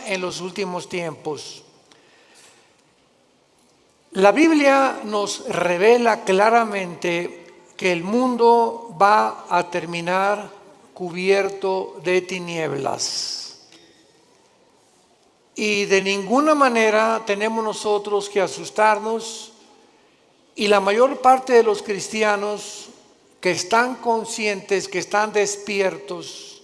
en los últimos tiempos. La Biblia nos revela claramente que el mundo va a terminar cubierto de tinieblas. Y de ninguna manera tenemos nosotros que asustarnos, y la mayor parte de los cristianos que están conscientes, que están despiertos,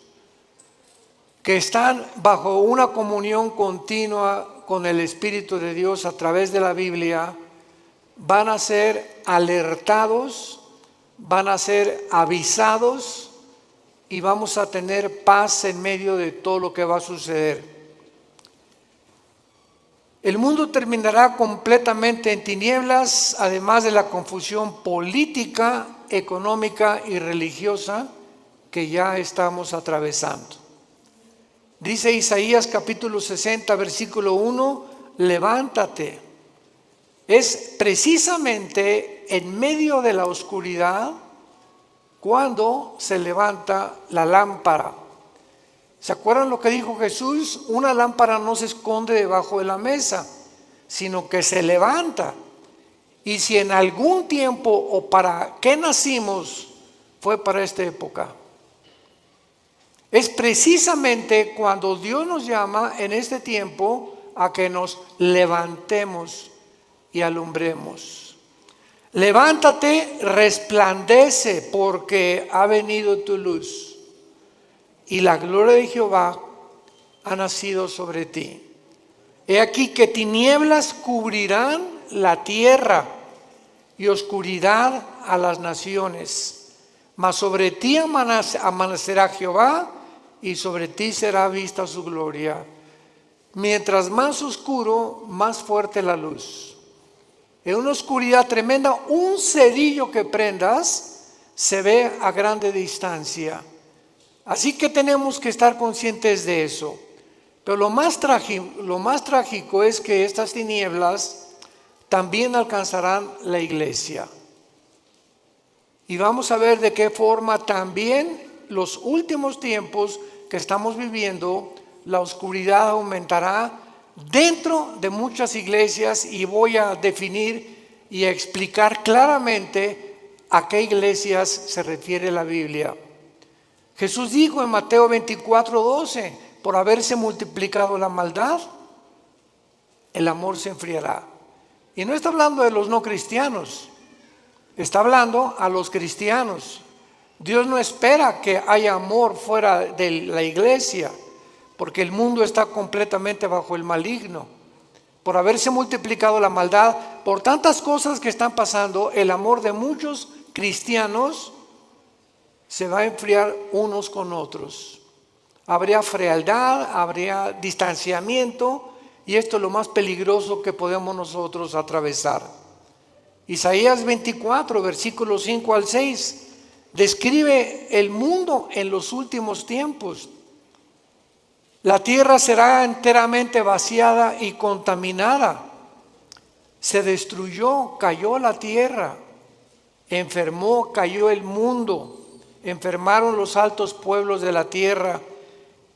que están bajo una comunión continua con el Espíritu de Dios a través de la Biblia, van a ser alertados, van a ser avisados y vamos a tener paz en medio de todo lo que va a suceder. El mundo terminará completamente en tinieblas, además de la confusión política, económica y religiosa que ya estamos atravesando. Dice Isaías capítulo 60, versículo 1, levántate. Es precisamente en medio de la oscuridad cuando se levanta la lámpara. ¿Se acuerdan lo que dijo Jesús? Una lámpara no se esconde debajo de la mesa, sino que se levanta. Y si en algún tiempo o para qué nacimos, fue para esta época. Es precisamente cuando Dios nos llama en este tiempo a que nos levantemos y alumbremos. Levántate, resplandece, porque ha venido tu luz. Y la gloria de Jehová ha nacido sobre ti. He aquí que tinieblas cubrirán la tierra y oscuridad a las naciones. Mas sobre ti amanecerá Jehová y sobre ti será vista su gloria. Mientras más oscuro, más fuerte la luz. En una oscuridad tremenda, un cerillo que prendas se ve a grande distancia. Así que tenemos que estar conscientes de eso. Pero lo más trágico es que estas tinieblas también alcanzarán la iglesia. Y vamos a ver de qué forma también los últimos tiempos que estamos viviendo, la oscuridad aumentará dentro de muchas iglesias, y voy a definir y a explicar claramente a qué iglesias se refiere la Biblia. Jesús dijo en Mateo 24:12, por haberse multiplicado la maldad, el amor se enfriará. Y no está hablando de los no cristianos, está hablando a los cristianos. Dios no espera que haya amor fuera de la iglesia, porque el mundo está completamente bajo el maligno. Por haberse multiplicado la maldad, por tantas cosas que están pasando, el amor de muchos cristianos se va a enfriar unos con otros. Habría frialdad, habría distanciamiento, y esto es lo más peligroso que podemos nosotros atravesar. Isaías 24, versículos 5 al 6, describe el mundo en los últimos tiempos. La tierra será enteramente vaciada y contaminada. Se destruyó, cayó la tierra, enfermó, cayó el mundo. Enfermaron los altos pueblos de la tierra.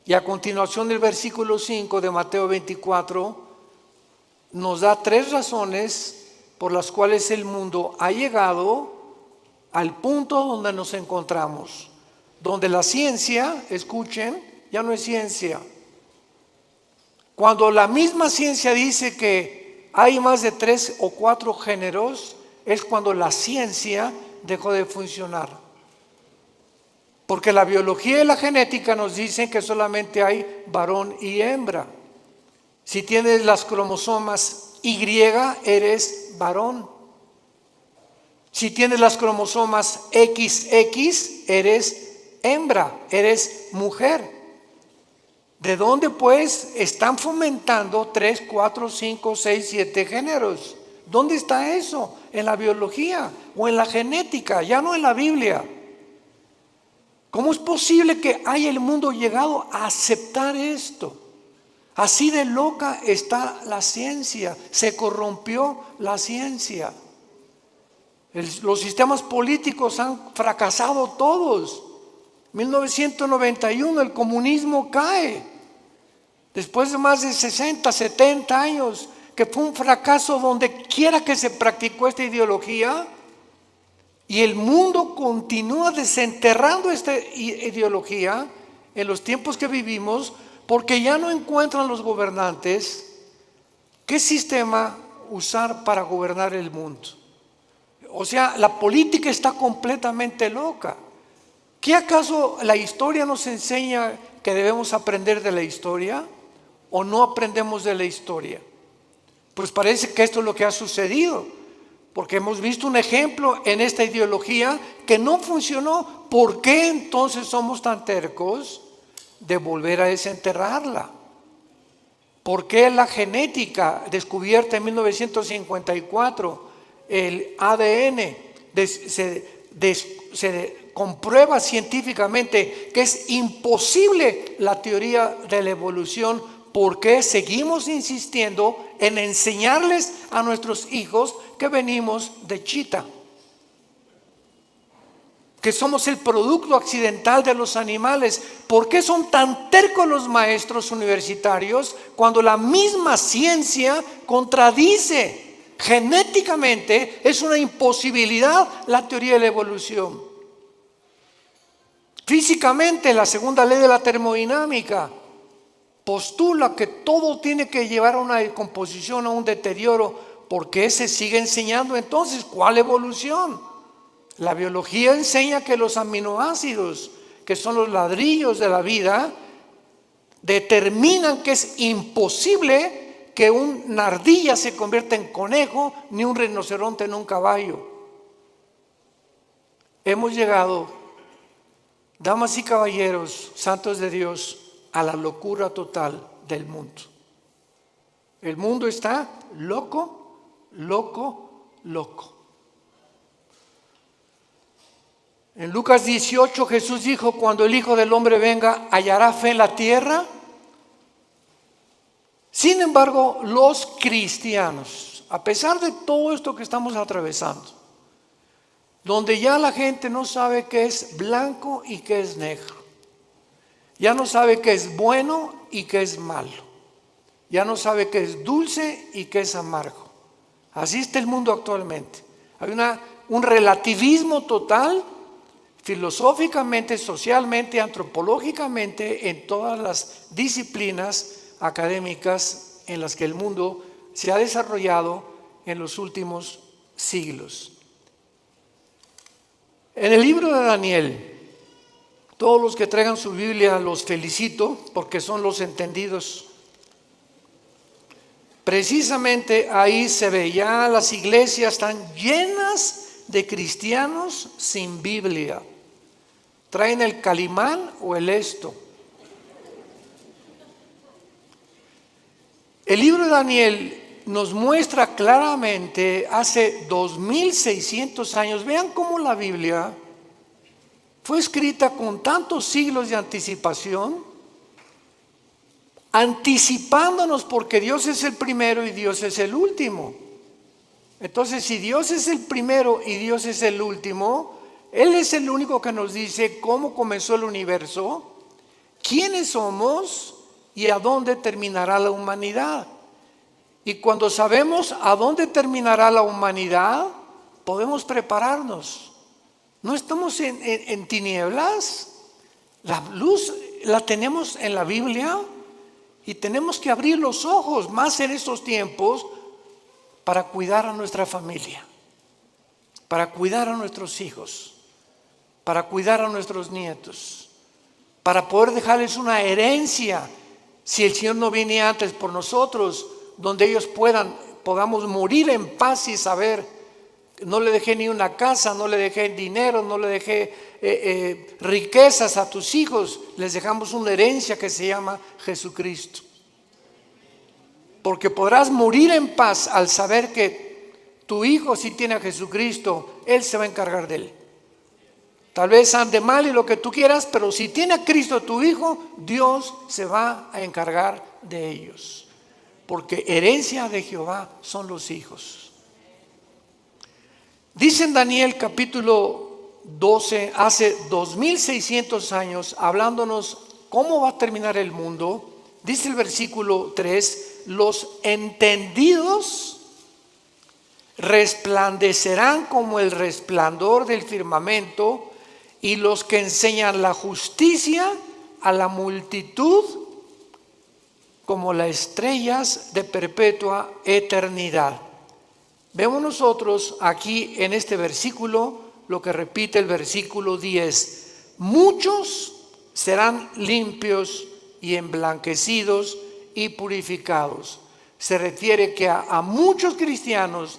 Y a continuación del versículo 5 de Mateo 24 nos da 3 razones por las cuales el mundo ha llegado al punto donde nos encontramos, donde la ciencia, escuchen, ya no es ciencia. Cuando la misma ciencia dice que hay más de 3 o 4 géneros, es cuando la ciencia dejó de funcionar. Porque la biología y la genética nos dicen que solamente hay varón y hembra. Si tienes las cromosomas Y, eres varón. Si tienes las cromosomas XX, eres hembra, eres mujer. ¿De dónde pues están fomentando 3, 4, 5, 6, 7 géneros? ¿Dónde está eso? En la biología o en la genética, ya no en la Biblia. ¿Cómo es posible que haya el mundo llegado a aceptar esto? Así de loca está la ciencia, se corrompió la ciencia. Los sistemas políticos han fracasado todos. 1991 el comunismo cae. después de más de 60, 70 años, que fue un fracaso donde quiera que se practicó esta ideología, y el mundo continúa desenterrando esta ideología en los tiempos que vivimos, porque ya no encuentran los gobernantes qué sistema usar para gobernar el mundo. O sea, la política está completamente loca. ¿Qué acaso la historia nos enseña que debemos aprender de la historia o no aprendemos de la historia? Pues parece que esto es lo que ha sucedido, porque hemos visto un ejemplo en esta ideología que no funcionó. ¿Por qué entonces somos tan tercos de volver a desenterrarla? ¿Por qué la genética descubierta en 1954, el ADN, se comprueba científicamente que es imposible la teoría de la evolución? ¿Por qué seguimos insistiendo en enseñarles a nuestros hijos que venimos de chita? Que somos el producto accidental de los animales. ¿Por qué son tan tercos los maestros universitarios cuando la misma ciencia contradice? Genéticamente es una imposibilidad la teoría de la evolución. Físicamente, la segunda ley de la termodinámica postula que todo tiene que llevar a una descomposición, a un deterioro. ¿Por qué se sigue enseñando entonces? ¿Cuál evolución? La biología enseña que los aminoácidos, que son los ladrillos de la vida, determinan que es imposible que una ardilla se convierta en conejo, ni un rinoceronte en un caballo. Hemos llegado, damas y caballeros, santos de Dios, a la locura total del mundo. El mundo está loco, loco, loco. En Lucas 18 Jesús dijo: cuando el Hijo del Hombre venga, ¿hallará fe en la tierra? Sin embargo, los cristianos, a pesar de todo esto que estamos atravesando, donde ya la gente no sabe qué es blanco y qué es negro, ya no sabe qué es bueno y qué es malo, ya no sabe qué es dulce y qué es amargo. Así está el mundo actualmente. Hay un relativismo total, filosóficamente, socialmente, antropológicamente, en todas las disciplinas académicas en las que el mundo se ha desarrollado en los últimos siglos. En el libro de Daniel, todos los que traigan su Biblia los felicito porque son los entendidos. Precisamente ahí se ve, ya las iglesias están llenas de cristianos sin Biblia. Traen el Calimán o el Esto. El libro de Daniel nos muestra claramente hace 2600 años. Vean cómo la Biblia fue escrita con tantos siglos de anticipación, anticipándonos, porque Dios es el primero y Dios es el último. Entonces, si Dios es el primero y Dios es el último, Él es el único que nos dice cómo comenzó el universo, quiénes somos y a dónde terminará la humanidad. Y cuando sabemos a dónde terminará la humanidad, podemos prepararnos. No estamos en tinieblas. La luz la tenemos en la Biblia y tenemos que abrir los ojos más en estos tiempos para cuidar a nuestra familia, para cuidar a nuestros hijos, para cuidar a nuestros nietos, para poder dejarles una herencia si el Señor no viene antes por nosotros, donde ellos podamos morir en paz y saber: no le dejé ni una casa, no le dejé dinero, no le dejé riquezas a tus hijos, les dejamos una herencia que se llama Jesucristo. Porque podrás morir en paz al saber que tu hijo, si tiene a Jesucristo, Él se va a encargar de él. Tal vez ande mal y lo que tú quieras, pero si tiene a Cristo tu hijo, Dios se va a encargar de ellos. Porque herencia de Jehová son los hijos. Dice en Daniel capítulo 12, hace 2600 años, hablándonos cómo va a terminar el mundo, Dice el versículo 3, los entendidos resplandecerán como el resplandor del firmamento, y los que enseñan la justicia a la multitud como las estrellas de perpetua eternidad. Vemos nosotros aquí en este versículo lo que repite el versículo 10. Muchos serán limpios y emblanquecidos y purificados. Se refiere que a muchos cristianos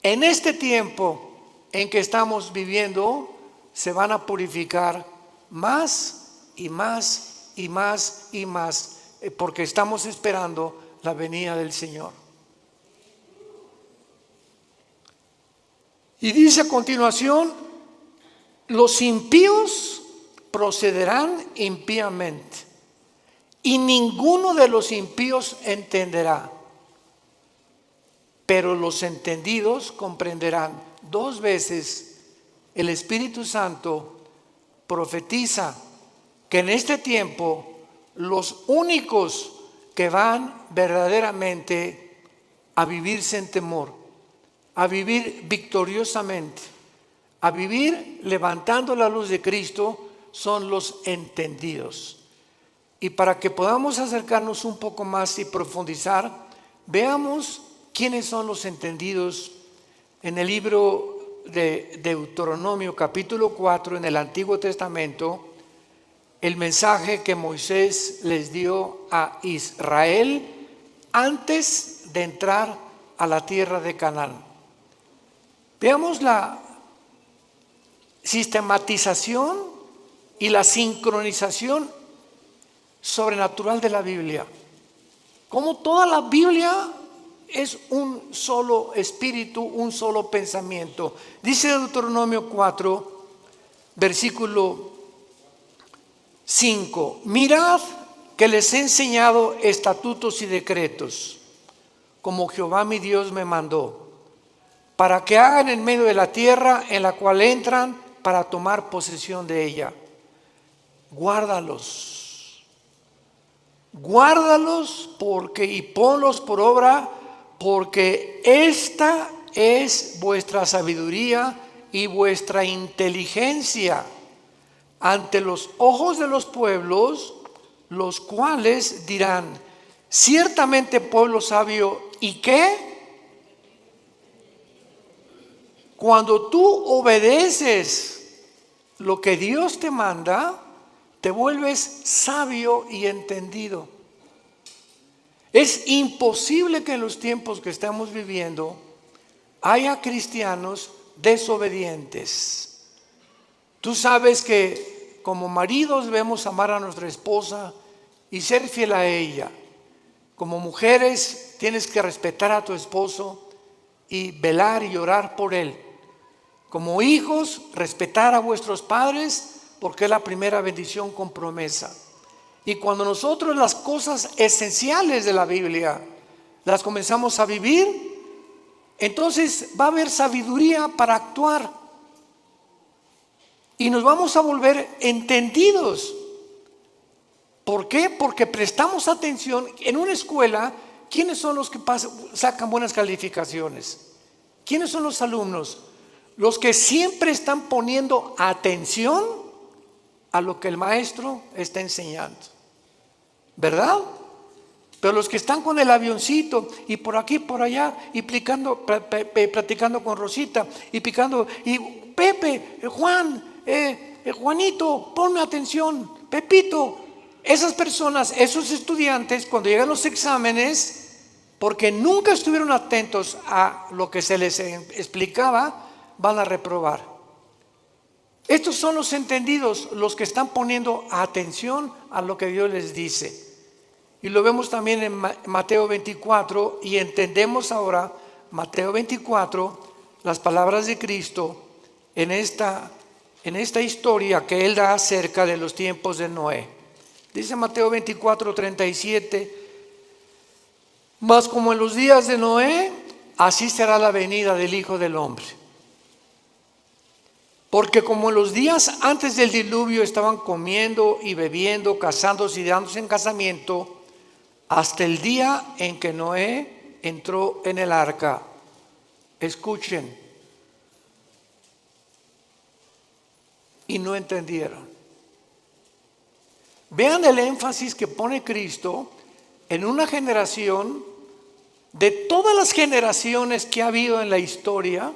en este tiempo en que estamos viviendo se van a purificar más y más y más y más, porque estamos esperando la venida del Señor. Y dice a continuación, los impíos procederán impíamente, y ninguno de los impíos entenderá, pero los entendidos comprenderán. 2 veces el Espíritu Santo profetiza que en este tiempo los únicos que van verdaderamente a vivir sin temor, a vivir victoriosamente, a vivir levantando la luz de Cristo, son los entendidos. Y para que podamos acercarnos un poco más y profundizar, veamos quiénes son los entendidos. En el libro de Deuteronomio capítulo 4, en el Antiguo Testamento, el mensaje que Moisés les dio a Israel antes de entrar a la tierra de Canaán. Veamos la sistematización y la sincronización sobrenatural de la Biblia. Como toda la Biblia es un solo espíritu, un solo pensamiento. Dice Deuteronomio 4, versículo 5: mirad que les he enseñado estatutos y decretos, como Jehová mi Dios me mandó, para que hagan en medio de la tierra en la cual entran para tomar posesión de ella. Guárdalos y ponlos por obra, porque esta es vuestra sabiduría y vuestra inteligencia ante los ojos de los pueblos, los cuales dirán: ciertamente pueblo sabio. ¿Y qué? Cuando tú obedeces lo que Dios te manda, te vuelves sabio y entendido. Es imposible que en los tiempos que estamos viviendo haya cristianos desobedientes. Tú sabes que como maridos debemos amar a nuestra esposa y ser fiel a ella. Como mujeres tienes que respetar a tu esposo y velar y orar por él. Como hijos, respetar a vuestros padres, porque es la primera bendición con promesa. Y cuando nosotros las cosas esenciales de la Biblia las comenzamos a vivir, entonces va a haber sabiduría para actuar. Y nos vamos a volver entendidos. ¿Por qué? Porque prestamos atención. En una escuela, ¿quiénes son los que sacan buenas calificaciones? ¿Quiénes son los alumnos? Los que siempre están poniendo atención a lo que el maestro está enseñando, ¿verdad? Pero los que están con el avioncito y por aquí, por allá, y platicando con Rosita, y picando, y Pepe, Juan, Juanito, ponme atención, Pepito. Esas personas, esos estudiantes, cuando llegan los exámenes, porque nunca estuvieron atentos a lo que se les explicaba, van a reprobar. Estos son los entendidos, los que están poniendo atención a lo que Dios les dice. Y lo vemos también en Mateo 24, y entendemos ahora Mateo 24, las palabras de Cristo en esta historia que Él da acerca de los tiempos de Noé. Dice Mateo 24, 37, mas como en los días de Noé, así será la venida del Hijo del Hombre. Porque como en los días antes del diluvio estaban comiendo y bebiendo, casándose y dándose en casamiento, hasta el día en que Noé entró en el arca. Escuchen. Y no entendieron. Vean el énfasis que pone Cristo en una generación, de todas las generaciones que ha habido en la historia.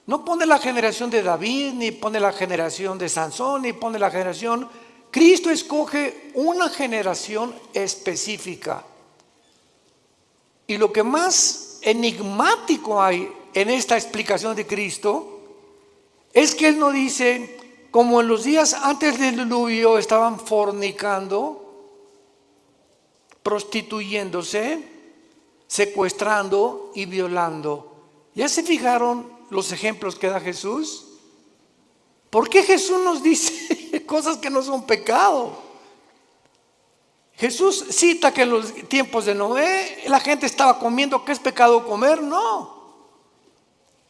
No pone la generación de David, ni pone la generación de Sansón, ni pone la generación. Cristo escoge una generación específica. Y lo que más enigmático hay en esta explicación de Cristo es que Él no dice, como en los días antes del diluvio estaban fornicando, prostituyéndose, secuestrando y violando. ¿Ya se fijaron los ejemplos que da Jesús? ¿Por qué Jesús nos dice cosas que no son pecado? Jesús cita que en los tiempos de Noé la gente estaba comiendo. ¿Qué es pecado comer? No.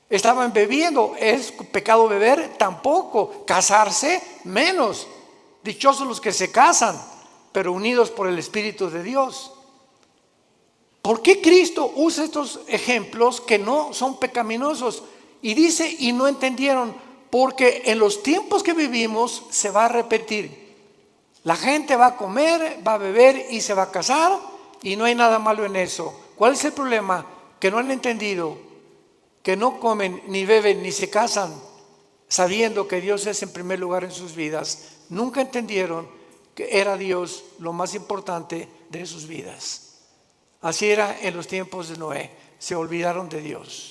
Estaban bebiendo. ¿Es pecado beber? Tampoco. Casarse, menos. Dichosos los que se casan, pero unidos por el Espíritu de Dios. ¿Por qué Cristo usa estos ejemplos que no son pecaminosos? Y dice, y no entendieron, porque en los tiempos que vivimos se va a repetir. La gente va a comer, va a beber y se va a casar, y no hay nada malo en eso. ¿Cuál es el problema? Que no han entendido que no comen, ni beben, ni se casan sabiendo que Dios es en primer lugar en sus vidas. Nunca entendieron que era Dios lo más importante de sus vidas. Así era en los tiempos de Noé. Se olvidaron de Dios.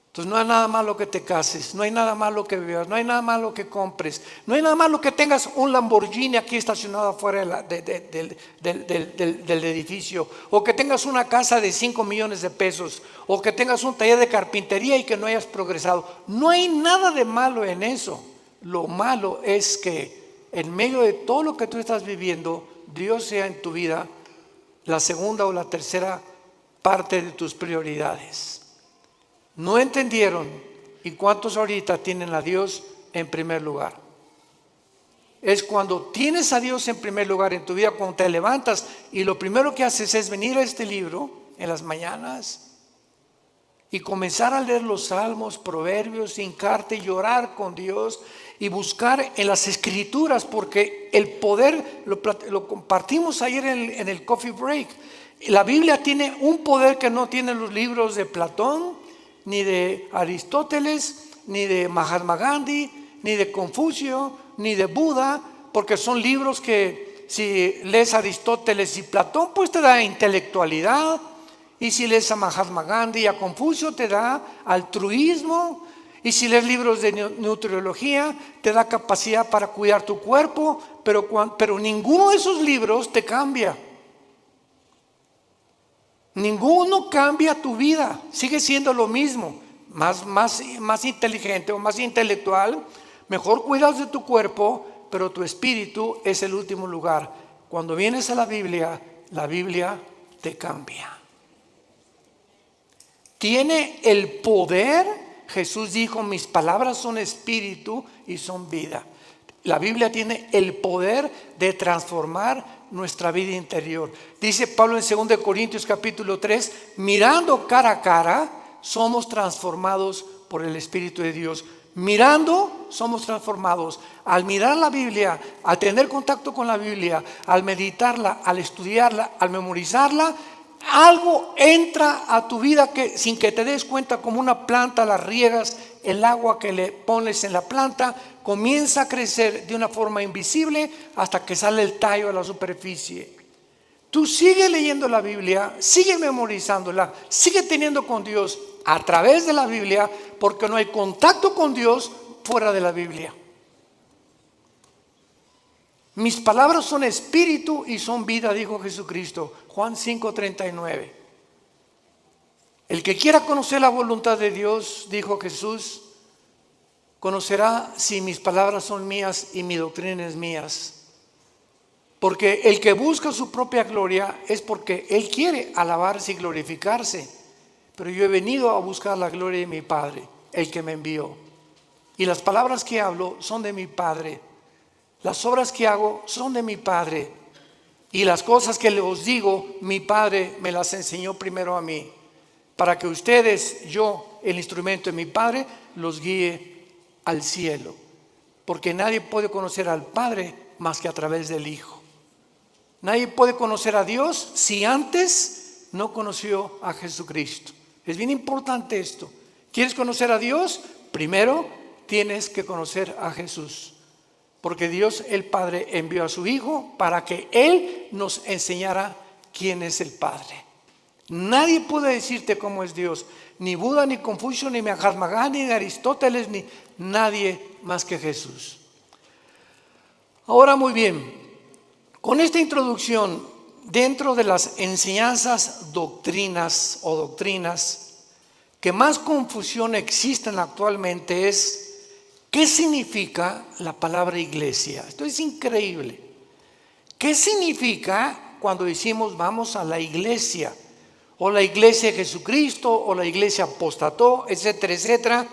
Entonces no hay nada malo que te cases, no hay nada malo que bebas, no hay nada malo que compres, no hay nada malo que tengas un Lamborghini aquí estacionado afuera del edificio, o que tengas una casa de 5 millones de pesos, o que tengas un taller de carpintería y que no hayas progresado. No hay nada de malo en eso. Lo malo es que en medio de todo lo que tú estás viviendo, Dios sea en tu vida la segunda o la tercera parte de tus prioridades. No entendieron. ¿Y cuántos ahorita tienen a Dios en primer lugar? Es cuando tienes a Dios en primer lugar en tu vida, cuando te levantas y lo primero que haces es venir a este libro en las mañanas y comenzar a leer los salmos, proverbios, hincarte y llorar con Dios y buscar en las escrituras, porque el poder, lo compartimos ayer en el coffee break. La Biblia tiene un poder que no tienen los libros de Platón, ni de Aristóteles, ni de Mahatma Gandhi, ni de Confucio, ni de Buda, porque son libros que si lees Aristóteles y Platón, pues te da intelectualidad, y si lees a Mahatma Gandhi y a Confucio te da altruismo, y si lees libros de nutriología te da capacidad para cuidar tu cuerpo, pero ninguno de esos libros te cambia. Ninguno cambia tu vida, sigue siendo lo mismo, más inteligente o más intelectual, mejor cuidas de tu cuerpo, pero tu espíritu es el último lugar. Cuando vienes a la Biblia te cambia. Tiene el poder. Jesús dijo, mis palabras son espíritu y son vida. La Biblia tiene el poder de transformar nuestra vida interior. Dice Pablo en 2 Corintios capítulo 3, mirando cara a cara, somos transformados por el Espíritu de Dios. Mirando, somos transformados. Al mirar la Biblia, al tener contacto con la Biblia, al meditarla, al estudiarla, al memorizarla, algo entra a tu vida que sin que te des cuenta, como una planta, la riegas, el agua que le pones en la planta comienza a crecer de una forma invisible hasta que sale el tallo a la superficie. Tú sigue leyendo la Biblia, sigue memorizándola, sigue teniendo con Dios a través de la Biblia, porque no hay contacto con Dios fuera de la Biblia. Mis palabras son espíritu y son vida, dijo Jesucristo, Juan 5:39. El que quiera conocer la voluntad de Dios, dijo Jesús, conocerá si mis palabras son mías y mi doctrina es mías. Porque el que busca su propia gloria es porque él quiere alabarse y glorificarse. Pero yo he venido a buscar la gloria de mi Padre, el que me envió. Y las palabras que hablo son de mi Padre. Las obras que hago son de mi Padre. Y las cosas que os digo, mi Padre me las enseñó primero a mí, para que ustedes, yo, el instrumento de mi Padre, los guíe al cielo. Porque nadie puede conocer al Padre más que a través del Hijo. Nadie puede conocer a Dios si antes no conoció a Jesucristo. Es bien importante esto. ¿Quieres conocer a Dios? Primero tienes que conocer a Jesús. Porque Dios el Padre envió a su Hijo para que Él nos enseñara quién es el Padre. Nadie puede decirte cómo es Dios. Ni Buda, ni Confucio, ni Mahatma Gandhi, ni Aristóteles, ni nadie más que Jesús. Ahora muy bien, con esta introducción, dentro de las enseñanzas doctrinas que más confusión existen actualmente es ¿qué significa la palabra iglesia? Esto es increíble. ¿Qué significa cuando decimos vamos a la iglesia? O la iglesia de Jesucristo, o la iglesia apostató, etcétera, etcétera.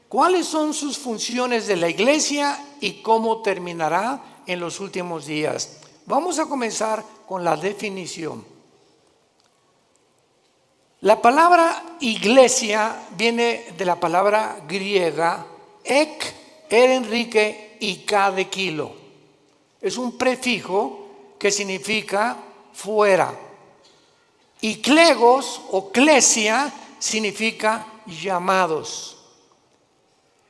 ¿Cuáles son sus funciones de la iglesia y cómo terminará en los últimos días? Vamos a comenzar con la definición. La palabra iglesia viene de la palabra griega ek, Enrique y K de kilo. Es un prefijo que significa fuera. Y clegos o clesia significa llamados.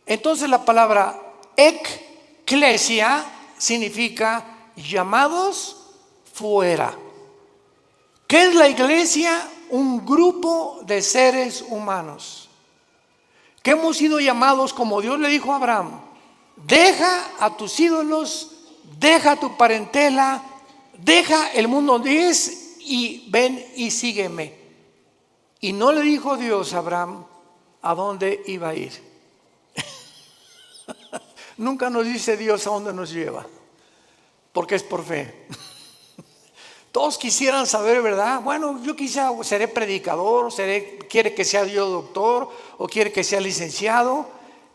Entonces la palabra eklesia significa llamados fuera. ¿Qué es la iglesia? Un grupo de seres humanos que hemos sido llamados, como Dios le dijo a Abraham: deja a tus ídolos, deja tu parentela, deja el mundo donde es y ven y sígueme. Y no le dijo Dios a Abraham a dónde iba a ir. Nunca nos dice Dios a dónde nos lleva, porque es por fe. Todos quisieran saber, ¿verdad? Bueno, yo quizá seré predicador, quiere que sea yo doctor o quiere que sea licenciado,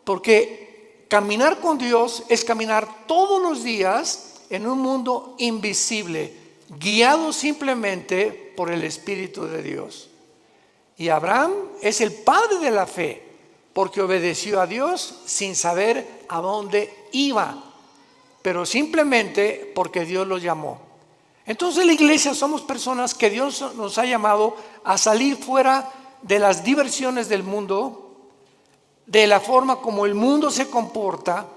porque caminar con Dios es caminar todos los días en un mundo invisible, guiado simplemente por el Espíritu de Dios. Y Abraham es el padre de la fe, porque obedeció a Dios sin saber a dónde iba, pero simplemente porque Dios lo llamó. Entonces la iglesia somos personas que Dios nos ha llamado a salir fuera de las diversiones del mundo, de la forma como el mundo se comporta,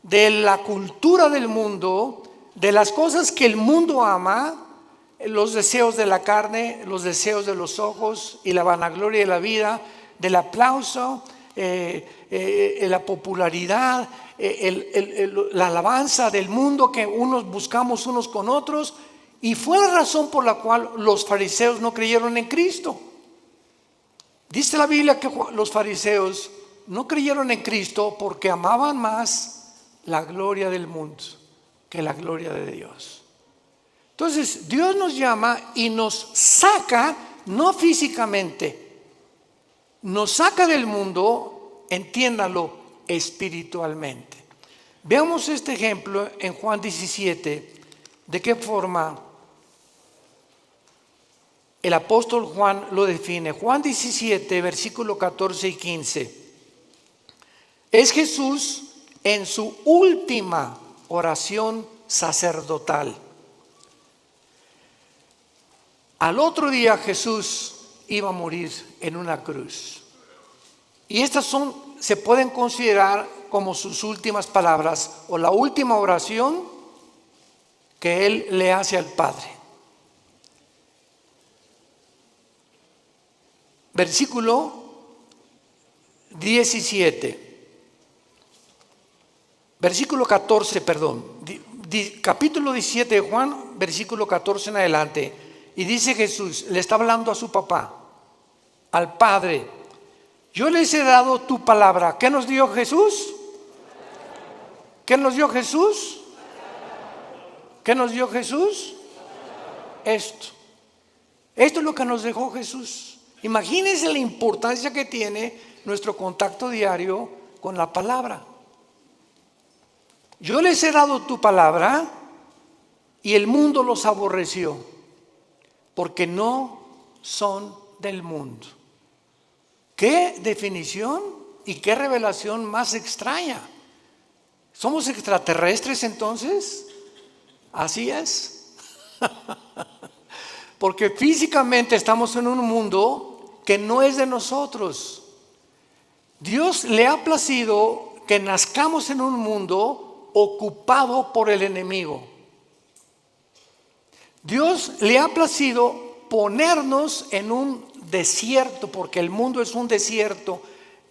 de la cultura del mundo, de las cosas que el mundo ama, los deseos de la carne, los deseos de los ojos y la vanagloria de la vida, del aplauso, la popularidad, la alabanza del mundo que unos buscamos unos con otros. Y fue la razón por la cual los fariseos no creyeron en Cristo. Dice la Biblia que los fariseos no creyeron en Cristo porque amaban más la gloria del mundo que la gloria de Dios. Entonces Dios nos llama y nos saca, no físicamente, nos saca del mundo, entiéndalo, espiritualmente. Veamos este ejemplo en Juan 17, de qué forma el apóstol Juan lo define. Juan 17, versículo 14 y 15. Es Jesús en su última oración sacerdotal. Al otro día Jesús iba a morir en una cruz. Y estas se pueden considerar como sus últimas palabras o la última oración que él le hace al Padre. Versículo 17. Versículo 14, perdón. Capítulo 17 de Juan, versículo 14 en adelante. Y dice Jesús, le está hablando a su papá, al Padre: yo les he dado tu palabra. ¿Qué nos dio Jesús? ¿Qué nos dio Jesús? ¿Qué nos dio Jesús? Esto es lo que nos dejó Jesús. Imagínense la importancia que tiene nuestro contacto diario con la palabra. Yo les he dado tu palabra y el mundo los aborreció, porque no son del mundo. ¿Qué definición y qué revelación más extraña? ¿Somos extraterrestres entonces? Así es. Porque físicamente estamos en un mundo que no es de nosotros. Dios le ha placido que nazcamos en un mundo ocupado por el enemigo. Dios le ha placido ponernos en un desierto, porque el mundo es un desierto.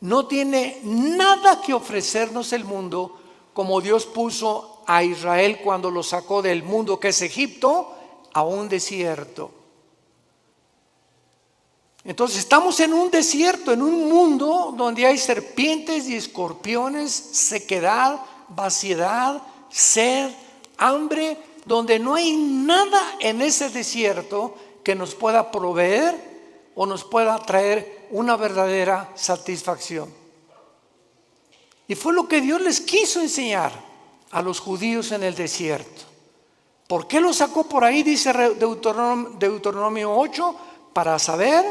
No tiene nada que ofrecernos el mundo, como Dios puso a Israel cuando lo sacó del mundo que es Egipto a un desierto. Entonces estamos en un desierto, en un mundo donde hay serpientes y escorpiones, sequedad, vaciedad, sed, hambre, donde no hay nada en ese desierto que nos pueda proveer o nos pueda traer una verdadera satisfacción. Y fue lo que Dios les quiso enseñar a los judíos en el desierto. ¿Por qué lo sacó por ahí? Dice Deuteronomio 8, para saber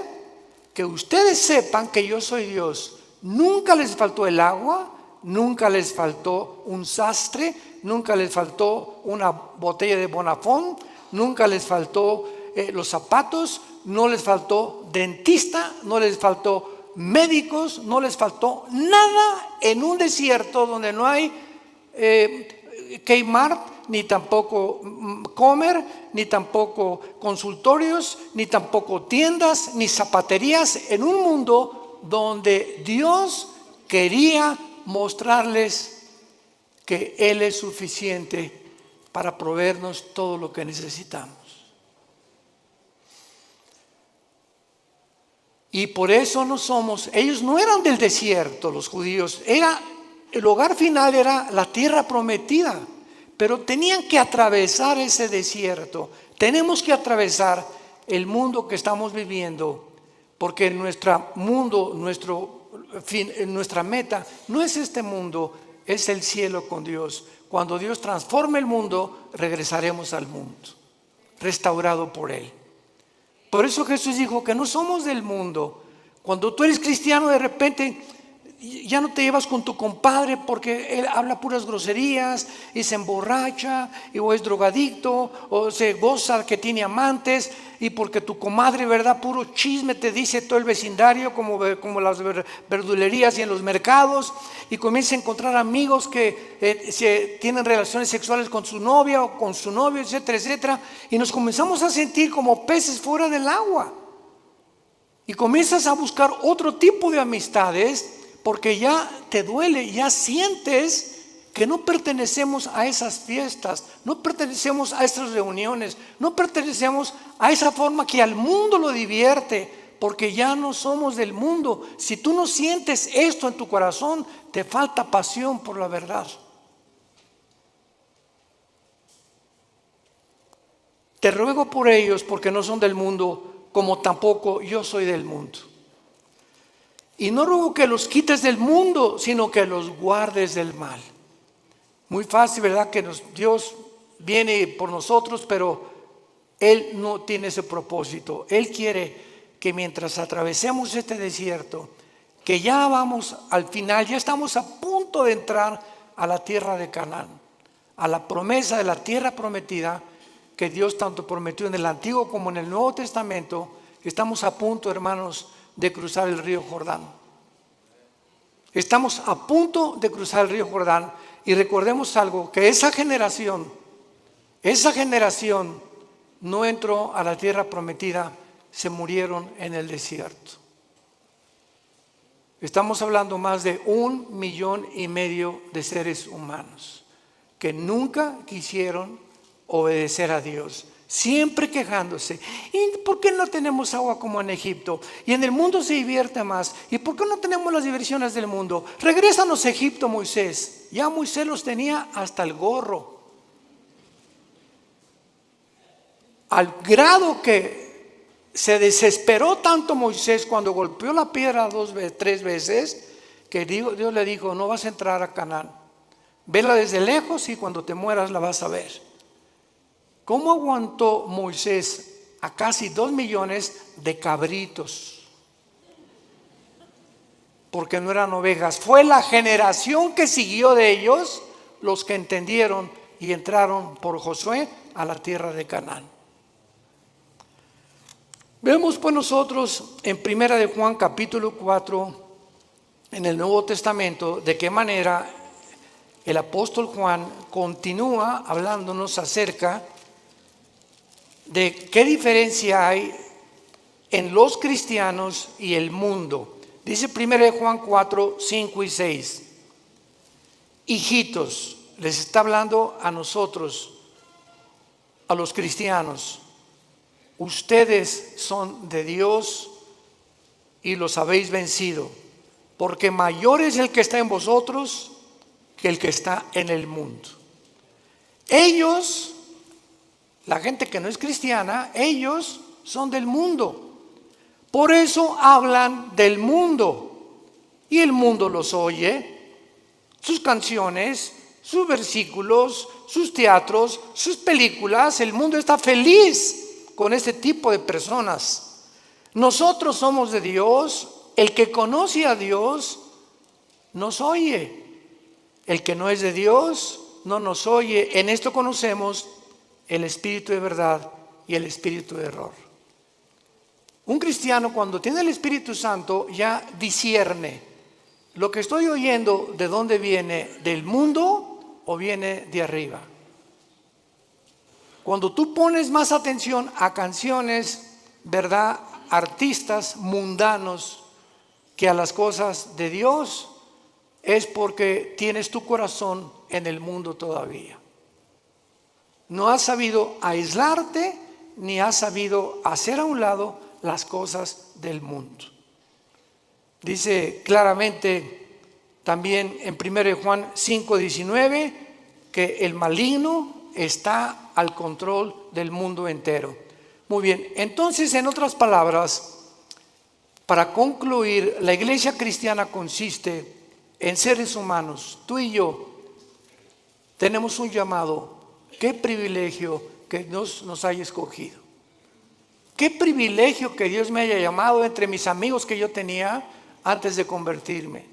que ustedes sepan que yo soy Dios. Nunca les faltó el agua, nunca les faltó un sastre, nunca les faltó una botella de Bonafont, nunca les faltó los zapatos, no les faltó dentista, no les faltó médicos, no les faltó nada en un desierto donde no hay Kmart, ni tampoco Comer, ni tampoco consultorios, ni tampoco tiendas, ni zapaterías, en un mundo donde Dios quería mostrarles que Él es suficiente para proveernos todo lo que necesitamos. Y por eso no somos, ellos no eran del desierto, los judíos, el hogar final era la tierra prometida, pero tenían que atravesar ese desierto. Tenemos que atravesar el mundo que estamos viviendo, porque nuestro mundo, nuestra meta no es este mundo, es el cielo con Dios. Cuando Dios transforme el mundo, regresaremos al mundo, restaurado por Él. Por eso Jesús dijo que no somos del mundo. Cuando tú eres cristiano, de repente ya no te llevas con tu compadre porque él habla puras groserías y se emborracha o es drogadicto o se goza que tiene amantes, y porque tu comadre, ¿verdad? Puro chisme te dice todo el vecindario, como las verdulerías y en los mercados, y comienza a encontrar amigos que tienen relaciones sexuales con su novia o con su novio, etcétera, etcétera, y nos comenzamos a sentir como peces fuera del agua, y comienzas a buscar otro tipo de amistades porque ya te duele, ya sientes que no pertenecemos a esas fiestas, no pertenecemos a esas reuniones, no pertenecemos a esa forma que al mundo lo divierte, porque ya no somos del mundo. Si tú no sientes esto en tu corazón, te falta pasión por la verdad. Te ruego por ellos, porque no son del mundo, como tampoco yo soy del mundo. Y no ruego que los quites del mundo, sino que los guardes del mal. Muy fácil, ¿verdad? Que Dios viene por nosotros, pero Él no tiene ese propósito. Él quiere que mientras atravesemos este desierto, que ya vamos al final, ya estamos a punto de entrar a la tierra de Canaán, a la promesa de la tierra prometida que Dios tanto prometió en el Antiguo como en el Nuevo Testamento. Estamos a punto, hermanos, de cruzar el río Jordán. Estamos a punto de cruzar el río Jordán, y recordemos algo, que esa generación no entró a la tierra prometida, se murieron en el desierto. Estamos hablando más de 1,5 millones de seres humanos que nunca quisieron obedecer a Dios, siempre quejándose. ¿Y por qué no tenemos agua como en Egipto? Y en el mundo se divierte más. ¿Y por qué no tenemos las diversiones del mundo? Regrésanos a Egipto, Moisés. Ya Moisés los tenía hasta el gorro. Al grado que se desesperó tanto Moisés cuando golpeó la piedra 3 veces, que Dios le dijo: no vas a entrar a Canaán. Vela desde lejos y cuando te mueras la vas a ver. ¿Cómo aguantó Moisés a casi 2 millones de cabritos? Porque no eran ovejas. Fue la generación que siguió de ellos los que entendieron y entraron por Josué a la tierra de Canaán. Vemos pues nosotros en Primera de Juan capítulo 4, en el Nuevo Testamento, de qué manera el apóstol Juan continúa hablándonos acerca de qué diferencia hay en los cristianos y el mundo. Dice 1 Juan 4, 5 y 6. Hijitos, les está hablando a nosotros, a los cristianos. Ustedes son de Dios y los habéis vencido, porque mayor es el que está en vosotros que el que está en el mundo. Ellos, la gente que no es cristiana, ellos son del mundo. Por eso hablan del mundo y el mundo los oye, sus canciones, sus versículos, sus teatros, sus películas. El mundo está feliz con este tipo de personas. Nosotros somos de Dios. El que conoce a Dios nos oye. El que no es de Dios no nos oye. En esto conocemos el espíritu de verdad y el espíritu de error. Un cristiano, cuando tiene el Espíritu Santo, ya discierne lo que estoy oyendo, de dónde viene, del mundo o viene de arriba. Cuando tú pones más atención a canciones, ¿verdad?, artistas mundanos, que a las cosas de Dios, es porque tienes tu corazón en el mundo todavía. No has sabido aislarte, ni has sabido hacer a un lado las cosas del mundo. Dice claramente también en 1 Juan 5:19 que el maligno está al control del mundo entero. Muy bien, entonces, en otras palabras, para concluir, la iglesia cristiana consiste en seres humanos. Tú y yo tenemos un llamado. Qué privilegio que Dios nos haya escogido. Qué privilegio que Dios me haya llamado entre mis amigos que yo tenía antes de convertirme.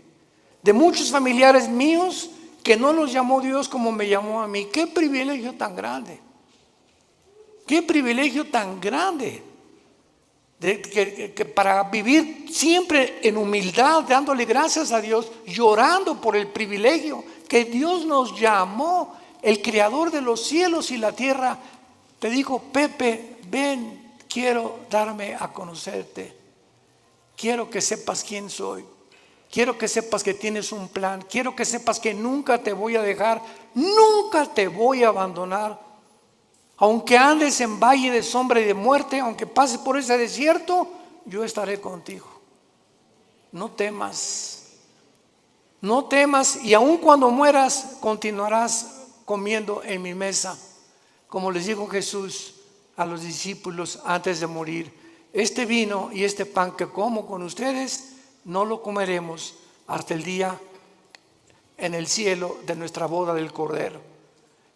De muchos familiares míos que no los llamó Dios como me llamó a mí. Qué privilegio tan grande. Qué privilegio tan grande. Que para vivir siempre en humildad, dándole gracias a Dios, llorando por el privilegio que Dios nos llamó. El creador de los cielos y la tierra te dijo: Pepe, ven, quiero darme a conocerte. Quiero que sepas quién soy. Quiero que sepas que tienes un plan. Quiero que sepas que nunca te voy a dejar. Nunca te voy a abandonar. Aunque andes en valle de sombra y de muerte, aunque pases por ese desierto, yo estaré contigo. No temas. No temas, y aun cuando mueras, continuarás comiendo en mi mesa. Como les dijo Jesús a los discípulos antes de morir: este vino y este pan que como con ustedes, no lo comeremos hasta el día en el cielo de nuestra boda del Cordero.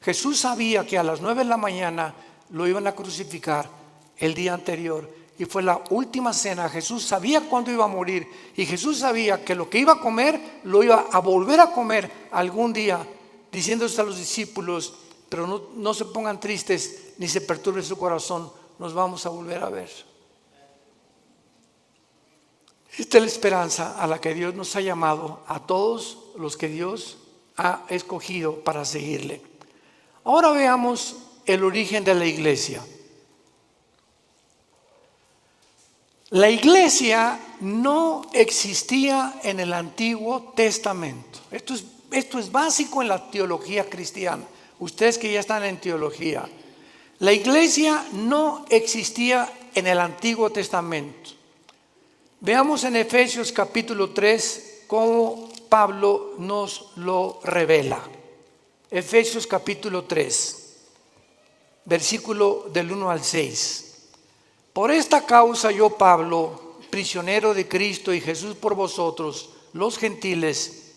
Jesús sabía que a las 9 de la mañana lo iban a crucificar el día anterior, y fue la última cena. Jesús sabía cuándo iba a morir, y Jesús sabía que lo que iba a comer lo iba a volver a comer algún día, diciéndose a los discípulos: pero no se pongan tristes ni se perturbe su corazón, nos vamos a volver a ver. Esta es la esperanza a la que Dios nos ha llamado a todos los que Dios ha escogido para seguirle. Ahora veamos el origen de la iglesia. La iglesia no existía en el Antiguo Testamento. Esto es básico en la teología cristiana. Ustedes que ya están en teología, la iglesia no existía en el Antiguo Testamento. Veamos en Efesios capítulo 3 cómo Pablo nos lo revela. Efesios capítulo 3, versículo del 1 al 6. Por esta causa yo, Pablo, prisionero de Cristo y Jesús por vosotros, los gentiles,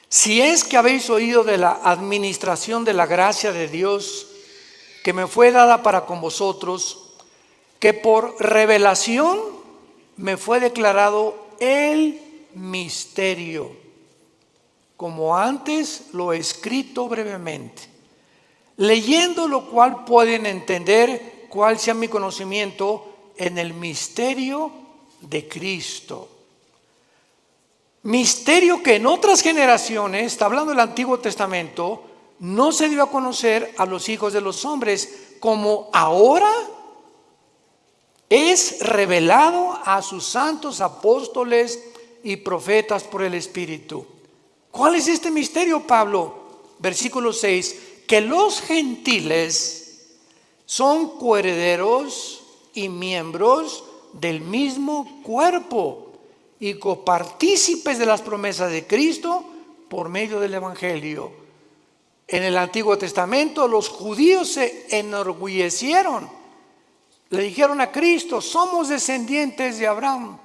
si es que habéis oído de la administración de la gracia de Dios que me fue dada para con vosotros, que por revelación me fue declarado el misterio, como antes lo he escrito brevemente, leyendo lo cual pueden entender cuál sea mi conocimiento en el misterio de Cristo. Misterio que en otras generaciones, está hablando del Antiguo Testamento, no se dio a conocer a los hijos de los hombres, como ahora es revelado a sus santos apóstoles y profetas por el Espíritu. ¿Cuál es este misterio, Pablo? Versículo 6, que los gentiles son coherederos y miembros del mismo cuerpo y copartícipes de las promesas de Cristo por medio del Evangelio. En el Antiguo Testamento los judíos se enorgullecieron. Le dijeron a Cristo: somos descendientes de Abraham,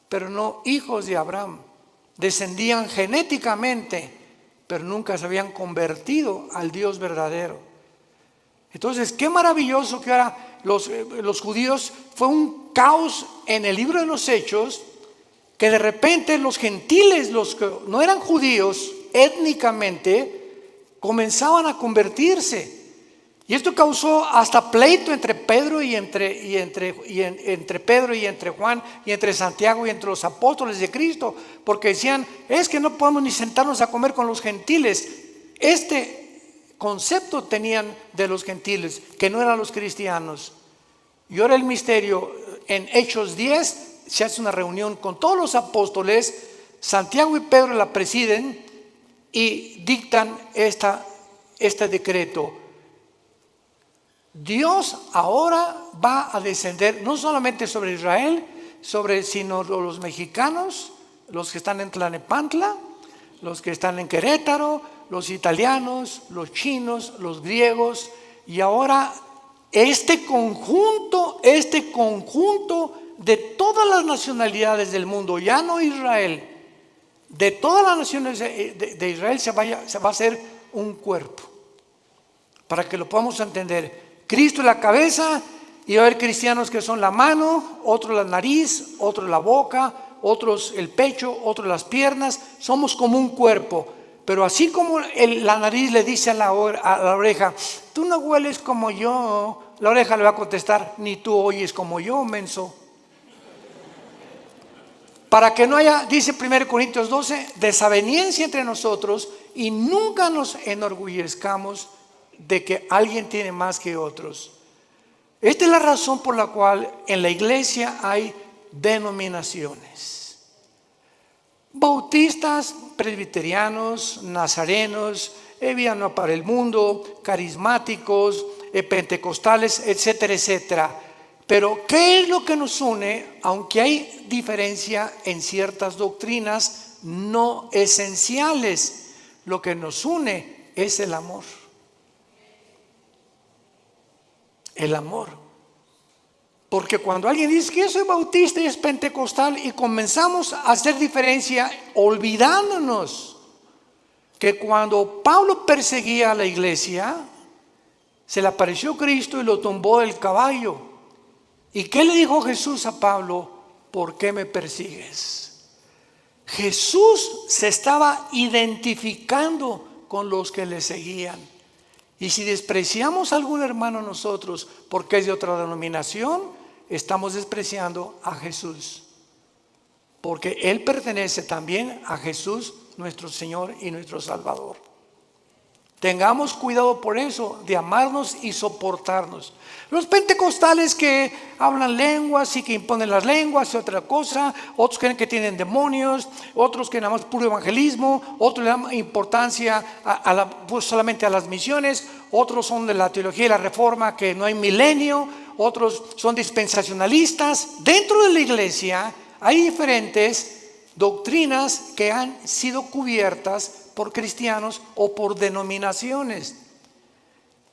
pero no hijos de Abraham. Descendían genéticamente, pero nunca se habían convertido al Dios verdadero. Entonces, qué maravilloso que ahora los judíos, fue un caos en el libro de los Hechos, que de repente los gentiles, los que no eran judíos étnicamente, comenzaban a convertirse. Y esto causó hasta pleito entre Pedro y entre Pedro y entre Juan y entre Santiago y entre los apóstoles de Cristo, porque decían: es que no podemos ni sentarnos a comer con los gentiles. Este concepto tenían de los gentiles, que no eran los cristianos. Y ahora el misterio, en Hechos 10 se hace una reunión con todos los apóstoles. Santiago y Pedro la presiden y dictan este decreto. Dios ahora va a descender no solamente sobre Israel, sino los mexicanos, los que están en Tlalnepantla, los que están en Querétaro, los italianos, los chinos, los griegos, y ahora este conjunto de todas las nacionalidades del mundo, ya no Israel, de todas las naciones de Israel se va a hacer un cuerpo, para que lo podamos entender. Cristo es la cabeza y va a haber cristianos que son la mano, otros la nariz, otros la boca, otros el pecho, otros las piernas. Somos como un cuerpo. Pero así como la nariz le dice a la oreja: tú no hueles como yo, la oreja le va a contestar: ni tú oyes como yo, menso. Para que no haya, dice 1 Corintios 12, desaveniencia entre nosotros, y nunca nos enorgullezcamos de que alguien tiene más que otros. Esta es la razón por la cual en la iglesia hay denominaciones: bautistas, presbiterianos, nazarenos, Vía Nueva para el Mundo, carismáticos, pentecostales, etcétera, etcétera. Pero ¿qué es lo que nos une? Aunque hay diferencia en ciertas doctrinas no esenciales, lo que nos une es el amor. El amor. Porque cuando alguien dice que yo soy bautista y es pentecostal, y comenzamos a hacer diferencia, olvidándonos que cuando Pablo perseguía a la iglesia, se le apareció Cristo y lo tumbó del caballo. ¿Y qué le dijo Jesús a Pablo? ¿Por qué me persigues? Jesús se estaba identificando con los que le seguían. Y si despreciamos a algún hermano nosotros porque es de otra denominación, estamos despreciando a Jesús, porque Él pertenece también a Jesús, nuestro Señor y nuestro Salvador. Tengamos cuidado por eso, de amarnos y soportarnos. Los pentecostales que hablan lenguas y que imponen las lenguas y otra cosa, otros creen que tienen demonios, otros que nada más puro evangelismo, otros le dan importancia pues solamente a las misiones, otros son de la teología y la reforma, que no hay milenio, otros son dispensacionalistas. Dentro de la iglesia hay diferentes doctrinas que han sido cubiertas por cristianos o por denominaciones.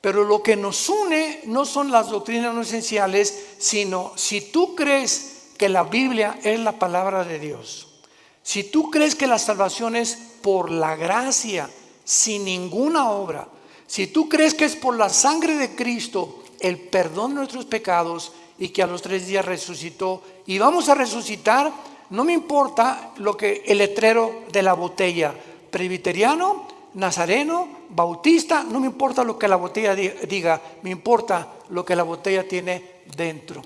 Pero lo que nos une no son las doctrinas no esenciales, sino si tú crees que la Biblia es la palabra de Dios, si tú crees que la salvación es por la gracia, sin ninguna obra, Si tú crees que es por la sangre de Cristo el perdón de nuestros pecados y que a los 3 días resucitó y vamos a resucitar, no me importa lo que el letrero de la botella, presbiteriano, nazareno, bautista, no me importa lo que la botella diga, me importa lo que la botella tiene dentro.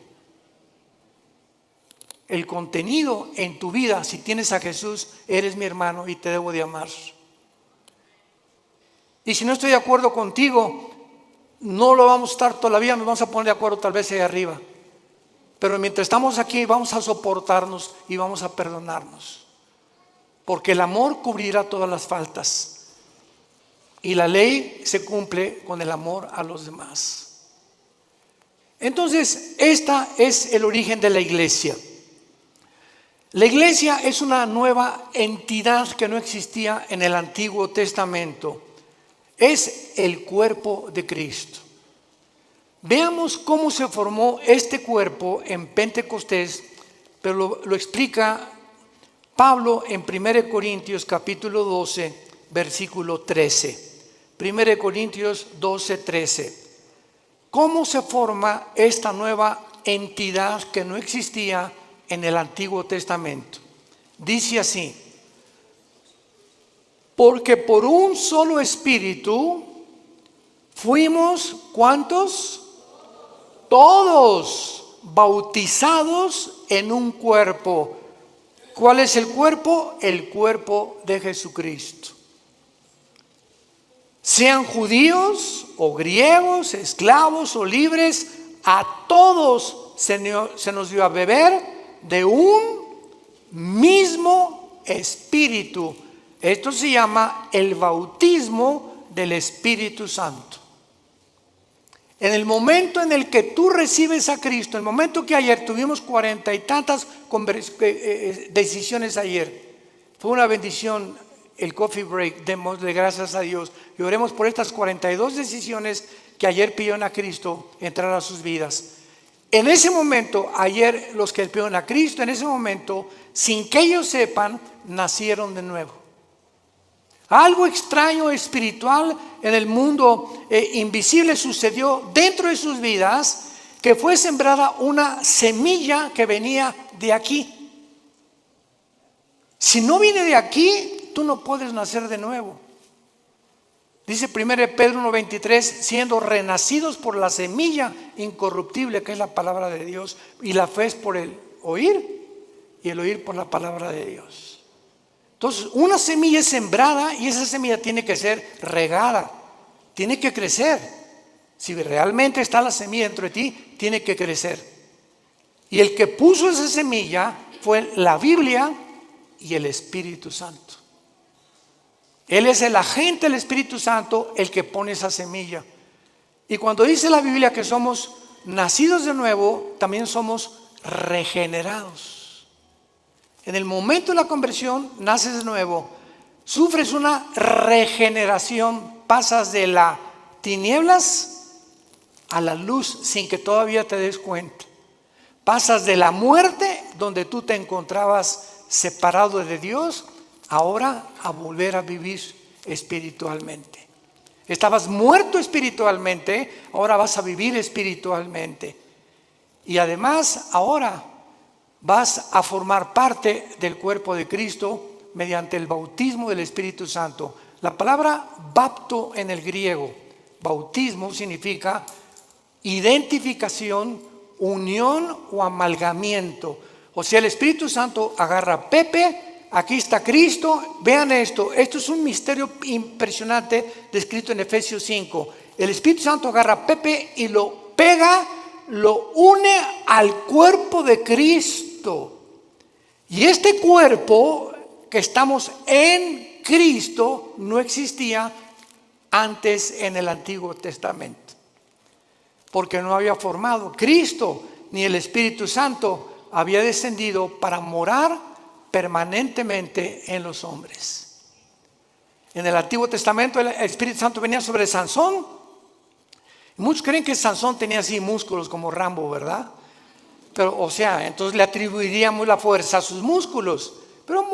El contenido en tu vida, si tienes a Jesús, eres mi hermano y te debo de amar. Y si no estoy de acuerdo contigo, no lo vamos a estar todavía, nos vamos a poner de acuerdo tal vez ahí arriba. Pero mientras estamos aquí vamos a soportarnos y vamos a perdonarnos. Porque el amor cubrirá todas las faltas. Y la ley se cumple con el amor a los demás. Entonces, este es el origen de la iglesia. La iglesia es una nueva entidad que no existía en el Antiguo Testamento. Es el cuerpo de Cristo. Veamos cómo se formó este cuerpo en Pentecostés, pero lo explica Pablo en 1 Corintios capítulo 12, versículo 13. 1 Corintios 12, 13. ¿Cómo se forma esta nueva entidad que no existía en el Antiguo Testamento? Dice así: porque por un solo espíritu fuimos, ¿cuántos? Todos bautizados en un cuerpo. ¿Cuál es el cuerpo? El cuerpo de Jesucristo. Sean judíos o griegos, esclavos o libres, a todos se nos dio a beber de un mismo espíritu. Esto se llama el bautismo del Espíritu Santo. En el momento en el que tú recibes a Cristo, el momento que ayer tuvimos 40 y tantas decisiones ayer, fue una bendición el coffee break, démosle gracias a Dios y oremos por estas 42 decisiones que ayer pidieron a Cristo entrar a sus vidas. En ese momento, ayer los que pidieron a Cristo, en ese momento, sin que ellos sepan, nacieron de nuevo. Algo extraño espiritual en el mundo invisible sucedió dentro de sus vidas, que fue sembrada una semilla que venía de aquí. Si no viene de aquí, tú no puedes nacer de nuevo. Dice 1 Pedro 1:23, siendo renacidos por la semilla incorruptible que es la palabra de Dios, y la fe es por el oír y el oír por la palabra de Dios. Entonces, una semilla es sembrada y esa semilla tiene que ser regada, tiene que crecer. Si realmente está la semilla dentro de ti, tiene que crecer. Y el que puso esa semilla fue la Biblia y el Espíritu Santo. Él es el agente del Espíritu Santo el que pone esa semilla. Y cuando dice la Biblia que somos nacidos de nuevo, también somos regenerados. En el momento de la conversión, naces de nuevo, sufres una regeneración, pasas de las tinieblas a la luz sin que todavía te des cuenta. Pasas de la muerte, donde tú te encontrabas separado de Dios, ahora a volver a vivir espiritualmente. Estabas muerto espiritualmente, ahora vas a vivir espiritualmente. Y además, ahora vas a formar parte del cuerpo de Cristo mediante el bautismo del Espíritu Santo. La palabra bapto en el griego, bautismo, significa identificación, unión o amalgamiento. O sea, el Espíritu Santo agarra a Pepe, aquí está Cristo, vean esto es un misterio impresionante descrito en Efesios 5. El Espíritu Santo agarra a Pepe y lo pega, lo une al cuerpo de Cristo. Y este cuerpo que estamos en Cristo no existía antes en el Antiguo Testamento, porque no había formado. Cristo ni el Espíritu Santo había descendido para morar permanentemente en los hombres. En el Antiguo Testamento el Espíritu Santo venía sobre Sansón. Muchos creen que Sansón tenía así músculos como Rambo, ¿verdad? Pero, o sea, entonces le atribuiríamos la fuerza a sus músculos. Pero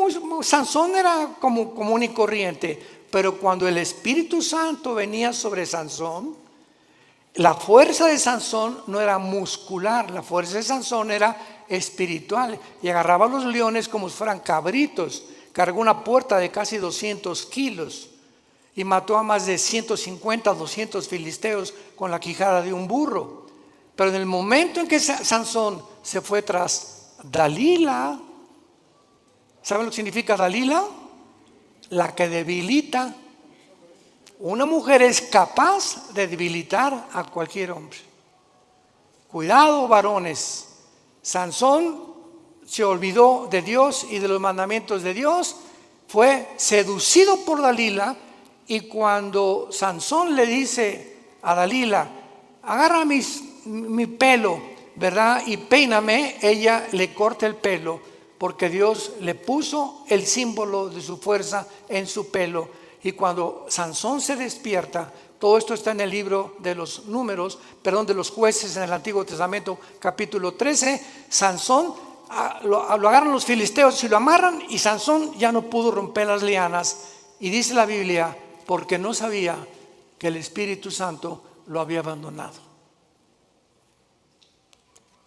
Sansón era como común y corriente. Pero cuando el Espíritu Santo venía sobre Sansón, la fuerza de Sansón no era muscular, la fuerza de Sansón era espiritual. Y agarraba a los leones como si fueran cabritos. Cargó una puerta de casi 200 kilos y mató a más de 150, 200 filisteos con la quijada de un burro. Pero en el momento en que Sansón se fue tras Dalila, ¿saben lo que significa Dalila? La que debilita. Una mujer es capaz de debilitar a cualquier hombre. Cuidado, varones. Sansón se olvidó de Dios y de los mandamientos de Dios, fue seducido por Dalila, y cuando Sansón le dice a Dalila, agarra mi pelo, ¿verdad? Y peíname, ella le corta el pelo, porque Dios le puso el símbolo de su fuerza en su pelo. Y cuando Sansón se despierta, todo esto está en el libro de los números, de los jueces en el Antiguo Testamento, capítulo 13. Sansón, lo agarran los filisteos y lo amarran, y Sansón ya no pudo romper las lianas. Y dice la Biblia, porque no sabía que el Espíritu Santo lo había abandonado.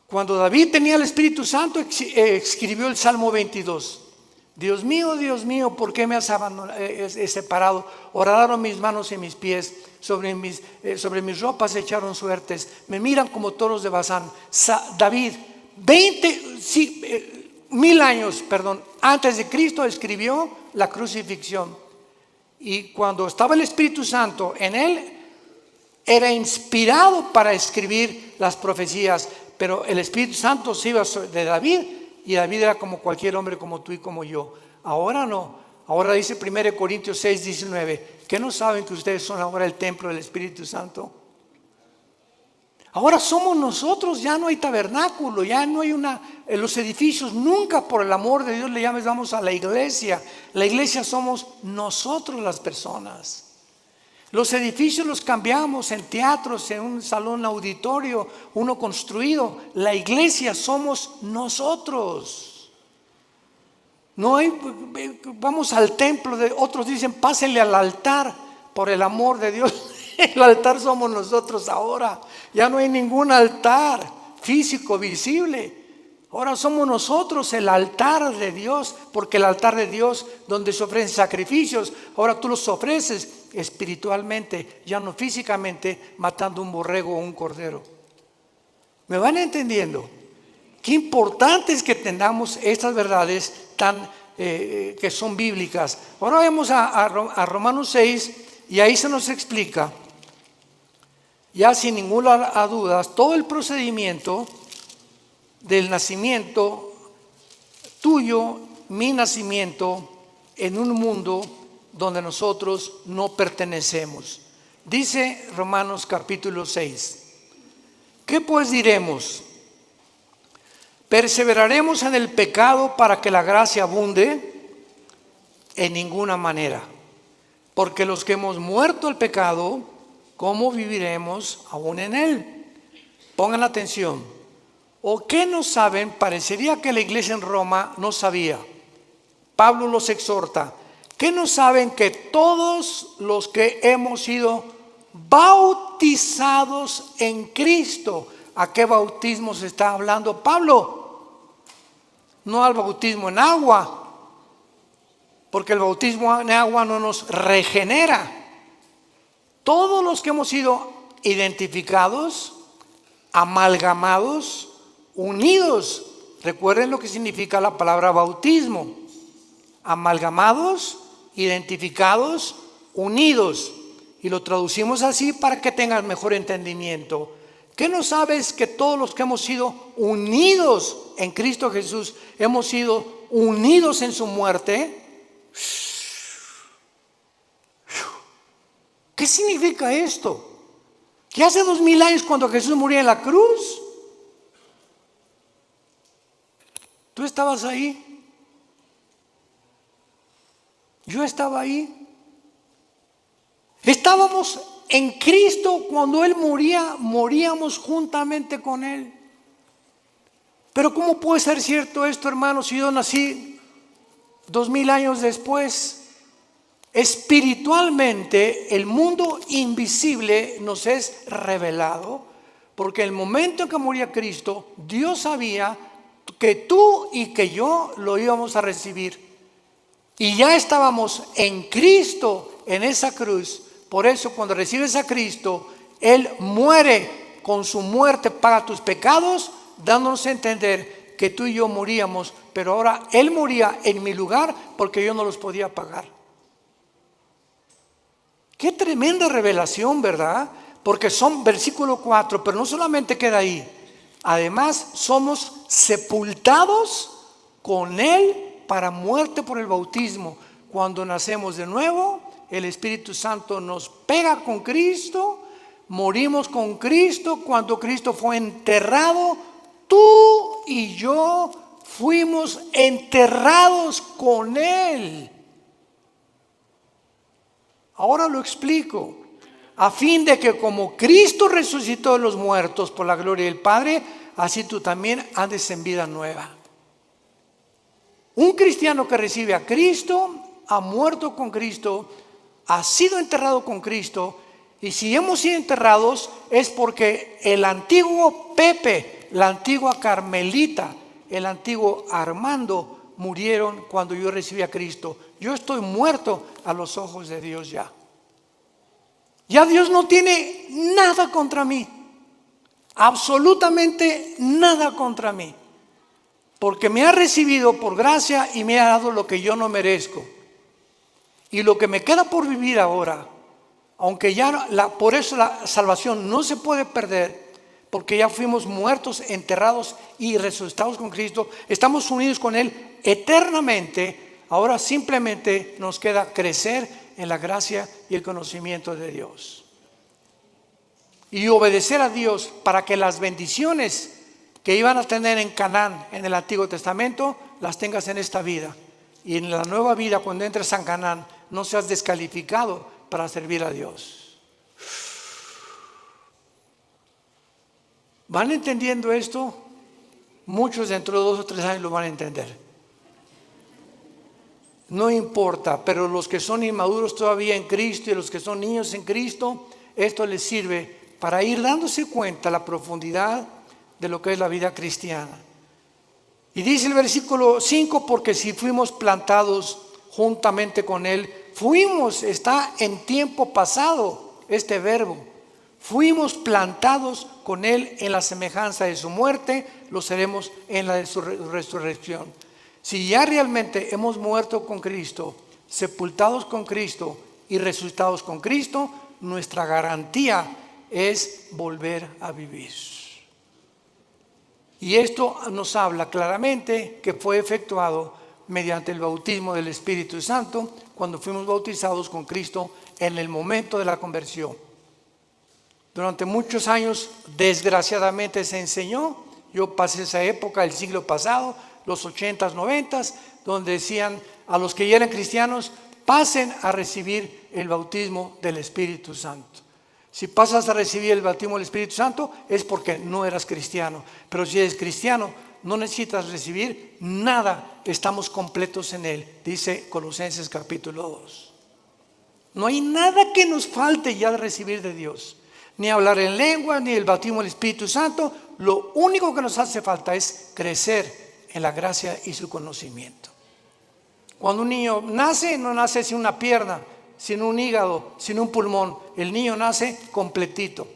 Cuando David tenía el Espíritu Santo, escribió el Salmo 22. Dios mío, ¿por qué me has separado? Horadaron mis manos y mis pies, sobre mis ropas echaron suertes, me miran como toros de Basán. David, 1000 años antes de Cristo, escribió la crucifixión. Y cuando estaba el Espíritu Santo en él, era inspirado para escribir las profecías. Pero el Espíritu Santo se iba de David, y David era como cualquier hombre, como tú y como yo. Ahora no. Ahora dice 1 Corintios 6, 19, ¿que no saben que ustedes son ahora el templo del Espíritu Santo? Ahora somos nosotros, ya no hay tabernáculo, ya no hay en los edificios, nunca, por el amor de Dios, le llamamos a la iglesia. La iglesia somos nosotros las personas. Los edificios los cambiamos en teatros, en un salón auditorio, uno construido. La iglesia somos nosotros. No hay, vamos al templo, otros dicen pásenle al altar, por el amor de Dios. El altar somos nosotros ahora. Ya no hay ningún altar físico visible. Ahora somos nosotros el altar de Dios, porque el altar de Dios, donde se ofrecen sacrificios, ahora tú los ofreces espiritualmente, ya no físicamente, matando un borrego o un cordero. ¿Me van entendiendo? Qué importante es que tengamos estas verdades que son bíblicas. Ahora vamos a Romanos 6, y ahí se nos explica, ya sin ninguna duda, todo el procedimiento del nacimiento tuyo, mi nacimiento, en un mundo donde nosotros no pertenecemos. Dice Romanos capítulo 6, ¿qué pues diremos? ¿Perseveraremos en el pecado para que la gracia abunde? En ninguna manera, porque los que hemos muerto al pecado, ¿cómo viviremos aún en él? Pongan atención. ¿O qué no saben? Parecería que la iglesia en Roma no sabía. Pablo los exhorta. ¿Qué no saben? Que todos los que hemos sido bautizados en Cristo. ¿A qué bautismo se está hablando Pablo? No al bautismo en agua, porque el bautismo en agua no nos regenera. Todos los que hemos sido identificados, amalgamados, unidos. Recuerden lo que significa la palabra bautismo. Amalgamados, identificados, unidos. Y lo traducimos así para que tengan mejor entendimiento. ¿Qué no sabes? Que todos los que hemos sido unidos en Cristo Jesús, hemos sido unidos en su muerte. ¿Qué significa esto? Que hace 2000 años, cuando Jesús murió en la cruz, tú estabas ahí, yo estaba ahí. Estábamos en Cristo cuando Él moría, moríamos juntamente con Él. Pero ¿cómo puede ser cierto esto, hermanos, si yo nací 2000 años después? Espiritualmente, el mundo invisible nos es revelado, porque el momento en que moría Cristo, Dios sabía que tú y que yo lo íbamos a recibir. Y ya estábamos en Cristo, en esa cruz. Por eso cuando recibes a Cristo, Él muere, con su muerte paga tus pecados, dándonos a entender que tú y yo moríamos, pero ahora Él moría en mi lugar porque yo no los podía pagar. Qué tremenda revelación, ¿verdad? Porque son versículo 4, pero no solamente queda ahí. Además, somos sepultados con Él para muerte por el bautismo. Cuando nacemos de nuevo, el Espíritu Santo nos pega con Cristo, morimos con Cristo. Cuando Cristo fue enterrado, tú y yo fuimos enterrados con Él. Ahora lo explico. A fin de que como Cristo resucitó de los muertos por la gloria del Padre, así tú también andes en vida nueva. Un cristiano que recibe a Cristo, ha muerto con Cristo, ha sido enterrado con Cristo, y si hemos sido enterrados es porque el antiguo Pepe, la antigua Carmelita, el antiguo Armando murieron cuando yo recibí a Cristo. Yo estoy muerto a los ojos de Dios ya. Ya Dios no tiene nada contra mí, absolutamente nada contra mí. Porque me ha recibido por gracia y me ha dado lo que yo no merezco. Y lo que me queda por vivir ahora, aunque ya por eso la salvación no se puede perder, porque ya fuimos muertos, enterrados y resucitados con Cristo, estamos unidos con Él eternamente. Ahora simplemente nos queda crecer en la gracia y el conocimiento de Dios. Y obedecer a Dios para que las bendiciones que iban a tener en Canaán en el Antiguo Testamento, las tengas en esta vida. Y en la nueva vida, cuando entres a Canaán, no seas descalificado para servir a Dios. ¿Van entendiendo esto? Muchos dentro de 2 o 3 años lo van a entender. No importa, pero los que son inmaduros todavía en Cristo y los que son niños en Cristo, esto les sirve para ir dándose cuenta la profundidad de lo que es la vida cristiana. Y dice el versículo 5, porque si fuimos plantados juntamente con Él, fuimos, está en tiempo pasado este verbo, fuimos plantados con Él en la semejanza de su muerte, lo seremos en la de su resurrección. Si ya realmente hemos muerto con Cristo, sepultados con Cristo y resucitados con Cristo, nuestra garantía es volver a vivir. Y esto nos habla claramente que fue efectuado mediante el bautismo del Espíritu Santo cuando fuimos bautizados con Cristo en el momento de la conversión. Durante muchos años, desgraciadamente, se enseñó. Yo pasé esa época, el siglo pasado, los 80s, 90s, donde decían a los que ya eran cristianos, pasen a recibir el bautismo del Espíritu Santo. Si pasas a recibir el bautismo del Espíritu Santo es porque no eras cristiano. Pero si eres cristiano, no necesitas recibir nada, estamos completos en Él, dice Colosenses capítulo 2. No hay nada que nos falte ya de recibir de Dios, ni hablar en lengua, ni el bautismo del Espíritu Santo. Lo único que nos hace falta es crecer en la gracia y su conocimiento. Cuando un niño nace, no nace sin una pierna, sin un hígado, sin un pulmón. El niño nace completito.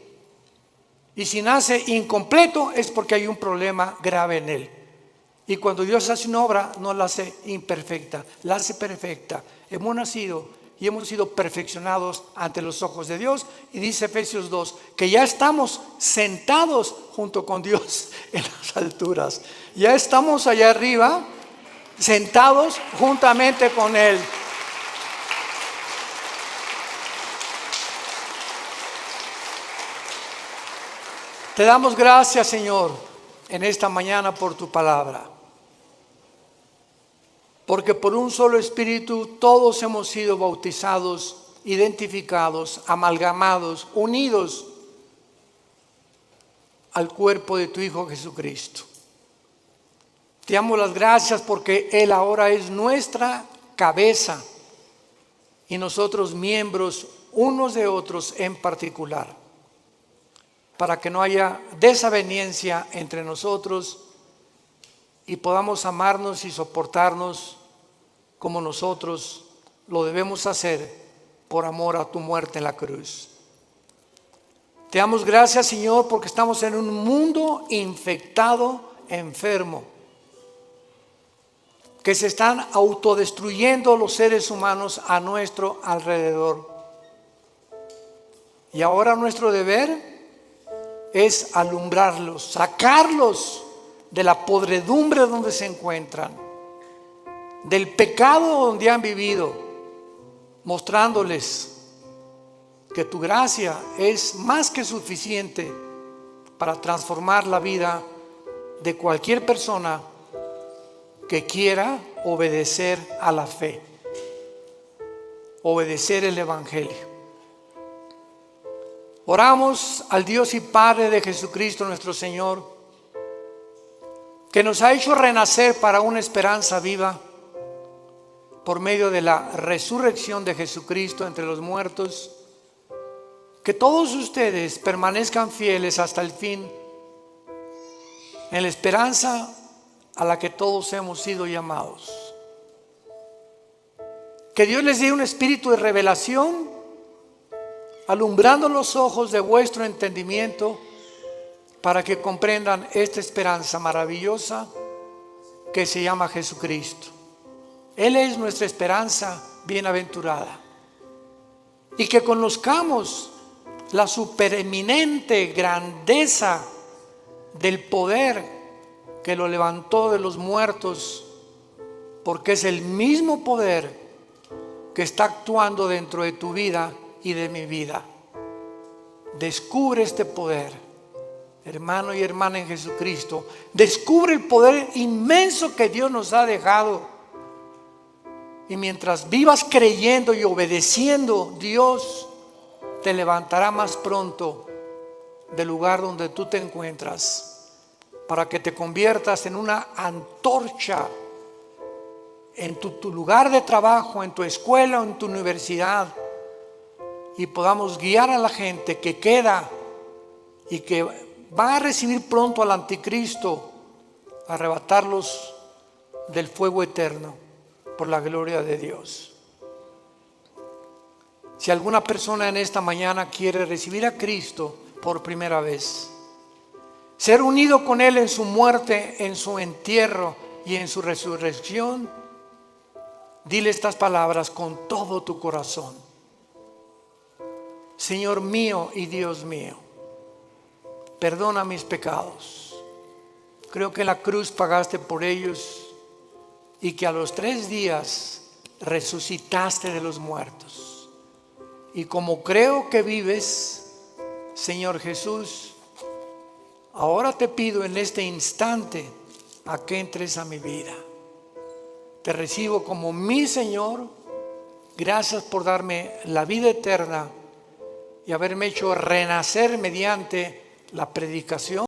Y si nace incompleto es porque hay un problema grave en él. Y cuando Dios hace una obra, no la hace imperfecta, la hace perfecta. Hemos nacido y hemos sido perfeccionados ante los ojos de Dios. Y dice Efesios 2, que ya estamos sentados junto con Dios en las alturas. Ya estamos allá arriba, sentados juntamente con Él. Te damos gracias, Señor, en esta mañana por tu palabra. Porque por un solo Espíritu todos hemos sido bautizados, identificados, amalgamados, unidos al cuerpo de tu Hijo Jesucristo. Te damos las gracias porque Él ahora es nuestra cabeza. y nosotros miembros unos de otros en particular, para que no haya desaveniencia entre nosotros y podamos amarnos y soportarnos como nosotros lo debemos hacer por amor a tu muerte en la cruz. Te damos gracias, Señor, porque estamos en un mundo infectado, enfermo, que se están autodestruyendo los seres humanos a nuestro alrededor. Y ahora nuestro deber es alumbrarlos, sacarlos de la podredumbre donde se encuentran, del pecado donde han vivido, mostrándoles que tu gracia es más que suficiente para transformar la vida de cualquier persona que quiera obedecer a la fe, obedecer el Evangelio. Oramos al Dios y Padre de Jesucristo nuestro Señor, que nos ha hecho renacer para una esperanza viva por medio de la resurrección de Jesucristo entre los muertos. Que todos ustedes permanezcan fieles hasta el fin en la esperanza a la que todos hemos sido llamados. Que Dios les dé un espíritu de revelación, alumbrando los ojos de vuestro entendimiento, para que comprendan esta esperanza maravillosa que se llama Jesucristo. Él es nuestra esperanza bienaventurada. Y que conozcamos la supereminente grandeza del poder que lo levantó de los muertos, porque es el mismo poder que está actuando dentro de tu vida y de mi vida. Descubre este poder, hermano y hermana en Jesucristo. Descubre el poder inmenso que Dios nos ha dejado. Y mientras vivas creyendo y obedeciendo, Dios te levantará más pronto del lugar donde tú te encuentras, para que te conviertas en una antorcha en tu lugar de trabajo, en tu escuela o en tu universidad, y podamos guiar a la gente que queda y que va a recibir pronto al anticristo, arrebatarlos del fuego eterno por la gloria de Dios. Si alguna persona en esta mañana quiere recibir a Cristo por primera vez, ser unido con Él en su muerte, en su entierro y en su resurrección, dile estas palabras con todo tu corazón: Señor mío y Dios mío, perdona mis pecados. Creo que en la cruz pagaste por ellos y que a los 3 días resucitaste de los muertos. Y como creo que vives, Señor Jesús, ahora te pido en este instante a que entres a mi vida. Te recibo como mi Señor. Gracias por darme la vida eterna y haberme hecho renacer mediante la predicación